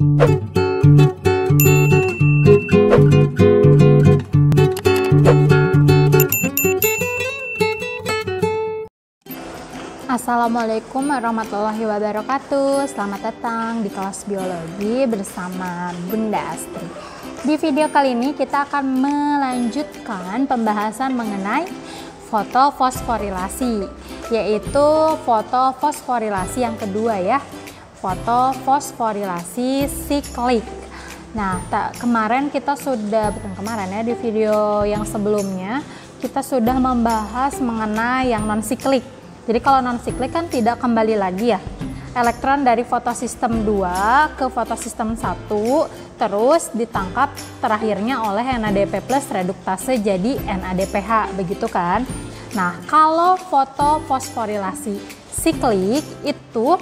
Assalamualaikum warahmatullahi wabarakatuh. Selamat datang di kelas biologi bersama Bunda Astri. Di video kali ini kita akan melanjutkan pembahasan mengenai fotofosforilasi, yaitu fotofosforilasi yang kedua ya, fotofosforilasi siklik. Nah, kemarin kita sudah, bukan kemarin ya, di video yang sebelumnya kita sudah membahas mengenai yang non-siklik. Jadi kalau non-siklik kan tidak kembali lagi ya, elektron dari fotosistem 2 ke fotosistem 1 terus ditangkap terakhirnya oleh NADP+ reduktase jadi NADPH, begitu kan. Nah, kalau fotofosforilasi siklik itu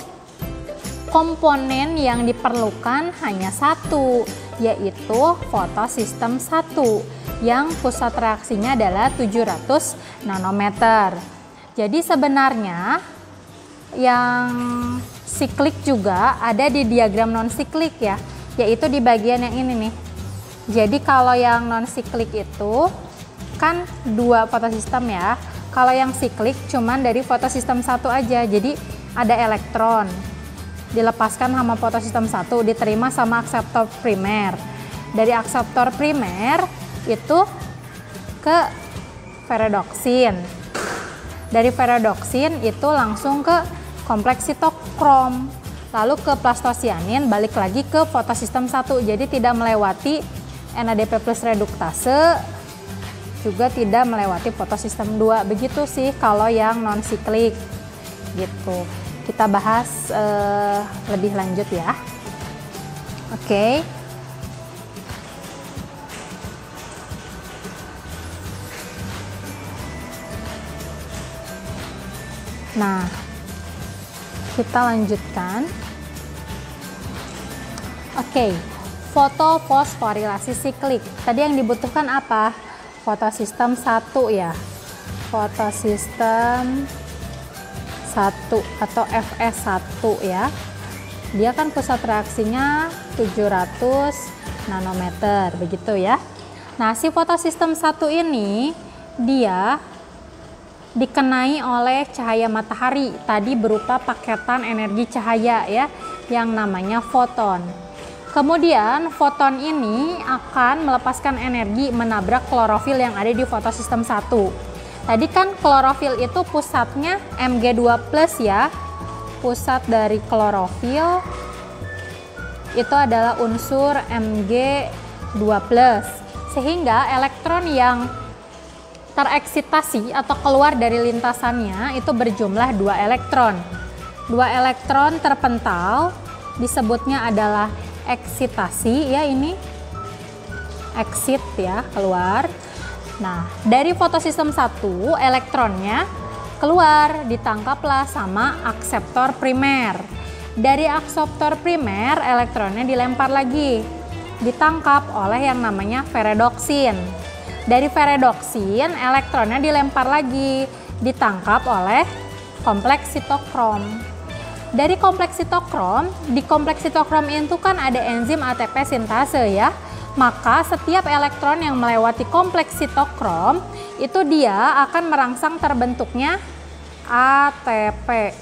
komponen yang diperlukan hanya satu, yaitu fotosistem 1 yang pusat reaksinya adalah 700 nanometer. Jadi sebenarnya yang siklik juga ada di diagram non-siklik ya, yaitu di bagian yang ini nih. Jadi kalau yang non-siklik itu kan 2 fotosistem ya. Kalau yang siklik cuman dari fotosistem 1 aja. Jadi ada elektron dilepaskan sama fotosistem 1, diterima sama akseptor primer. Dari akseptor primer itu ke ferredoksin. Dari ferredoksin itu langsung ke kompleks sitokrom, lalu ke plastosianin, balik lagi ke fotosistem 1. Jadi tidak melewati NADP+ reduktase, juga tidak melewati fotosistem 2. Begitu sih kalau yang non siklik gitu. Kita bahas lebih lanjut ya. Oke. Nah, kita lanjutkan. Oke, fotofosforilasi siklik. Tadi yang dibutuhkan apa? Fotosistem 1 ya. Fotosistem 1 atau FS1 ya. Dia kan pusat reaksinya 700 nanometer, begitu ya. Nah, si fotosistem 1 ini dia dikenai oleh cahaya matahari tadi berupa paketan energi cahaya ya, yang namanya foton. Kemudian foton ini akan melepaskan energi menabrak klorofil yang ada di fotosistem 1. Tadi kan klorofil itu pusatnya Mg2+ ya. Pusat dari klorofil itu adalah unsur Mg2+. Sehingga elektron yang tereksitasi atau keluar dari lintasannya itu berjumlah 2 elektron. 2 elektron terpental disebutnya adalah eksitasi ya, ini exit ya, keluar. Nah, dari fotosistem 1 elektronnya keluar, ditangkaplah sama akseptor primer. Dari akseptor primer elektronnya dilempar lagi, ditangkap oleh yang namanya ferredoksin. Dari ferredoksin elektronnya dilempar lagi, ditangkap oleh kompleks sitokrom. Dari kompleks sitokrom, di kompleks sitokrom itu kan ada enzim ATP sintase ya. Maka setiap elektron yang melewati kompleks sitokrom itu dia akan merangsang terbentuknya ATP.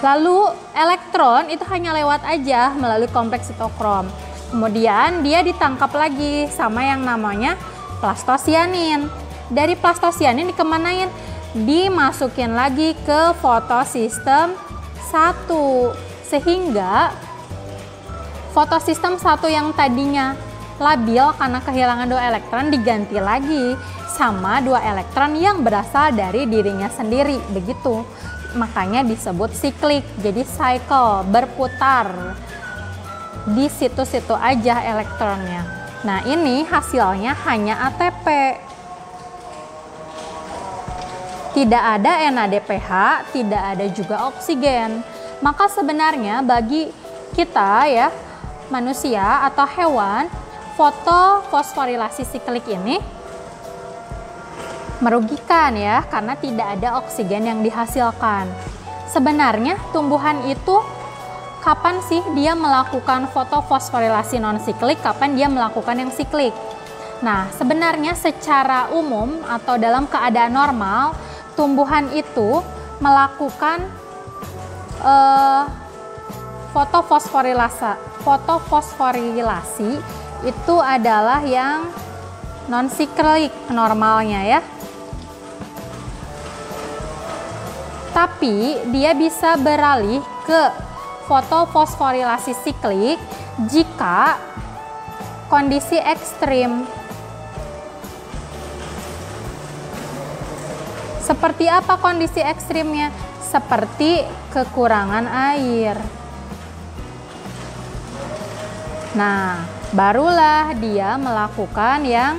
Lalu elektron itu hanya lewat aja melalui kompleks sitokrom. Kemudian dia ditangkap lagi sama yang namanya plastosianin. Dari plastosianin dikemanain? Dimasukin lagi ke fotosistem 1. Sehingga fotosistem 1 yang tadinya labil karena kehilangan 2 elektron diganti lagi sama 2 elektron yang berasal dari dirinya sendiri. Begitu. Makanya disebut siklik. Jadi cycle, berputar. Di situ-situ aja elektronnya. Nah, ini hasilnya hanya ATP. Tidak ada NADPH, tidak ada juga oksigen. Maka sebenarnya bagi kita ya, manusia atau hewan, fotofosforilasi siklik ini merugikan ya, karena tidak ada oksigen yang dihasilkan. Sebenarnya tumbuhan itu kapan sih dia melakukan fotofosforilasi non-siklik, kapan dia melakukan yang siklik. Nah, sebenarnya secara umum atau dalam keadaan normal, tumbuhan itu melakukan fotofosforilasi itu adalah yang non-siklik normalnya ya. Tapi dia bisa beralih ke fotofosforilasi siklik jika kondisi ekstrim. Seperti apa kondisi ekstrimnya? Seperti kekurangan air. Nah, barulah dia melakukan yang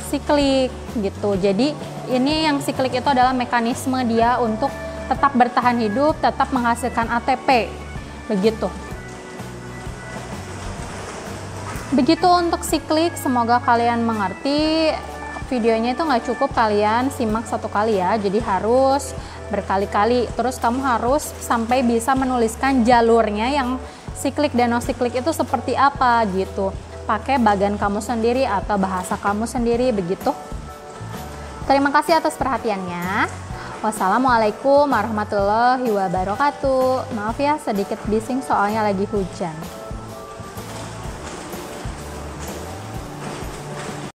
siklik gitu. Jadi ini yang siklik itu adalah mekanisme dia untuk tetap bertahan hidup, tetap menghasilkan ATP. Begitu. Begitu untuk siklik, semoga kalian mengerti. Videonya itu nggak cukup kalian simak satu kali ya, jadi harus berkali-kali. Terus kamu harus sampai bisa menuliskan jalurnya yang siklik dan non-siklik itu seperti apa gitu. Pakai bagan kamu sendiri atau bahasa kamu sendiri begitu. Terima kasih atas perhatiannya. Wassalamualaikum warahmatullahi wabarakatuh. Maaf ya sedikit bising soalnya lagi hujan.